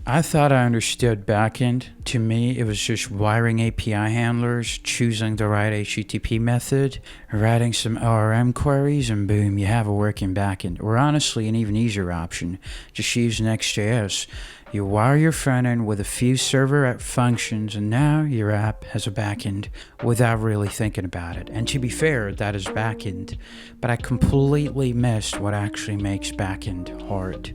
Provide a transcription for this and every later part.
I thought I understood backend. To me, it was just wiring API handlers, choosing the right HTTP method, writing some ORM queries, and boom, you have a working backend. Or honestly, an even easier option, just use Next.js. You wire your front end with a few server functions, and now your app has a backend without really thinking about it. And to be fair, that is backend. But I completely missed what actually makes backend hard.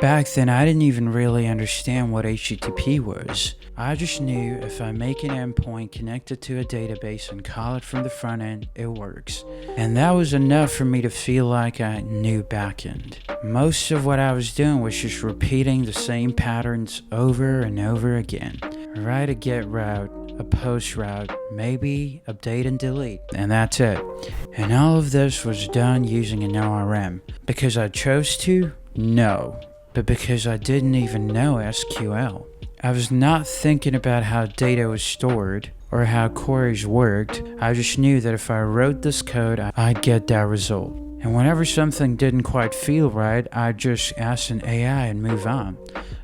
Back then, I didn't even really understand what HTTP was. I just knew if I make an endpoint connected to a database and call it from the front end, it works. And that was enough for me to feel like I knew backend. Most of what I was doing was just repeating the same patterns over and over again. Write a get route, a post route, maybe update and delete, and that's it. And all of this was done using an ORM. Because I chose to? No. But because I didn't even know SQL. I was not thinking about how data was stored or how queries worked. I just knew that if I wrote this code, I'd get that result. And whenever something didn't quite feel right, I'd just ask an AI and move on.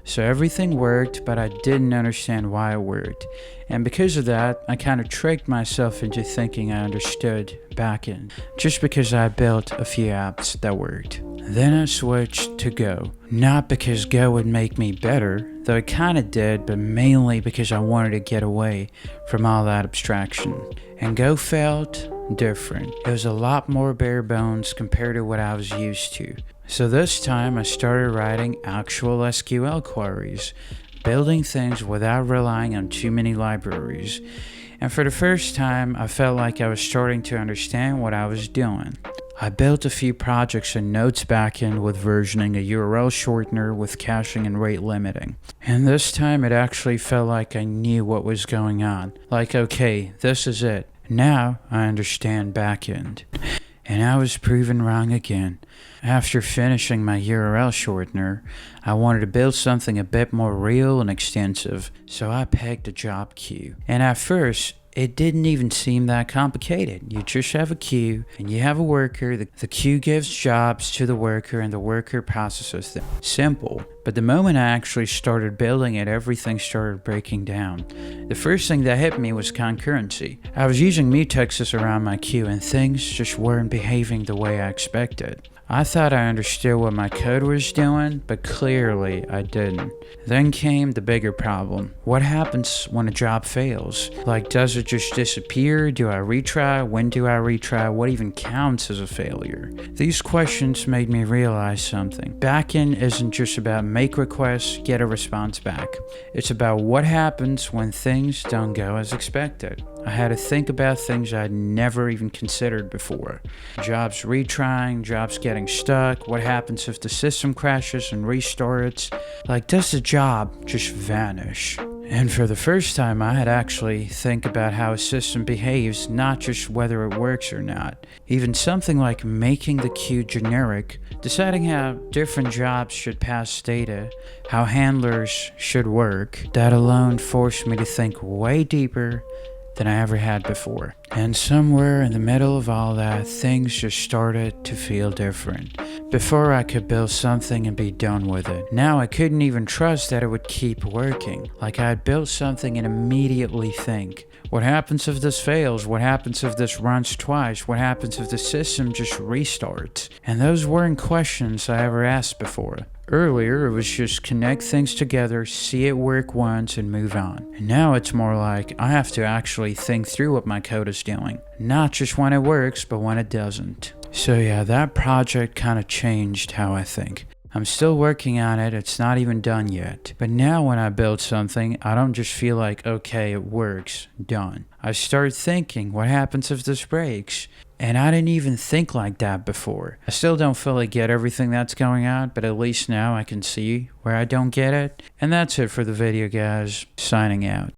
So everything worked, but I didn't understand why it worked. And because of that, I kind of tricked myself into thinking I understood backend, just because I built a few apps that worked. Then I switched to Go. Not because Go would make me better, though it kind of did, but mainly because I wanted to get away from all that abstraction. And Go felt different. It was a lot more bare bones compared to what I was used to. So this time I started writing actual SQL queries, building things without relying on too many libraries. And for the first time, I felt like I was starting to understand what I was doing. I built a few projects in Notes backend with versioning, a URL shortener with caching and rate limiting. And this time it actually felt like I knew what was going on. Like, okay, this is it. Now I understand backend. And I was proven wrong again. After finishing my URL shortener, I wanted to build something a bit more real and extensive, so I pegged a job queue. And at first, it didn't even seem that complicated. You just have a queue, and you have a worker. The queue gives jobs to the worker, and the worker processes them. Simple. But the moment I actually started building it, everything started breaking down. The first thing that hit me was concurrency. I was using mutexes around my queue, and things just weren't behaving the way I expected. I thought I understood what my code was doing, but clearly I didn't. Then came the bigger problem. What happens when a job fails? Like, does it just disappear? Do I retry? When do I retry? What even counts as a failure? These questions made me realize something. Backend isn't just about make requests, get a response back. It's about what happens when things don't go as expected. I had to think about things I'd never even considered before. Jobs retrying, jobs getting stuck, what happens if the system crashes and restarts? Like, does the job just vanish? And for the first time, I had actually think about how a system behaves, not just whether it works or not. Even something like making the queue generic, deciding how different jobs should pass data, how handlers should work, that alone forced me to think way deeper than I ever had before. And somewhere in the middle of all that, things just started to feel different. Before I could build something and be done with it. Now I couldn't even trust that it would keep working. Like, I had built something and immediately think, what happens if this fails? What happens if this runs twice? What happens if the system just restarts? And those weren't questions I ever asked before. Earlier, it was just connect things together, see it work once, and move on. And now it's more like I have to actually think through what my code is doing. Not just when it works, but when it doesn't. So yeah, that project kind of changed how I think. I'm still working on it, it's not even done yet. But now when I build something, I don't just feel like, okay, it works, done. I start thinking, what happens if this breaks? And I didn't even think like that before. I still don't fully get everything that's going on, but at least now I can see where I don't get it. And that's it for the video, guys. Signing out.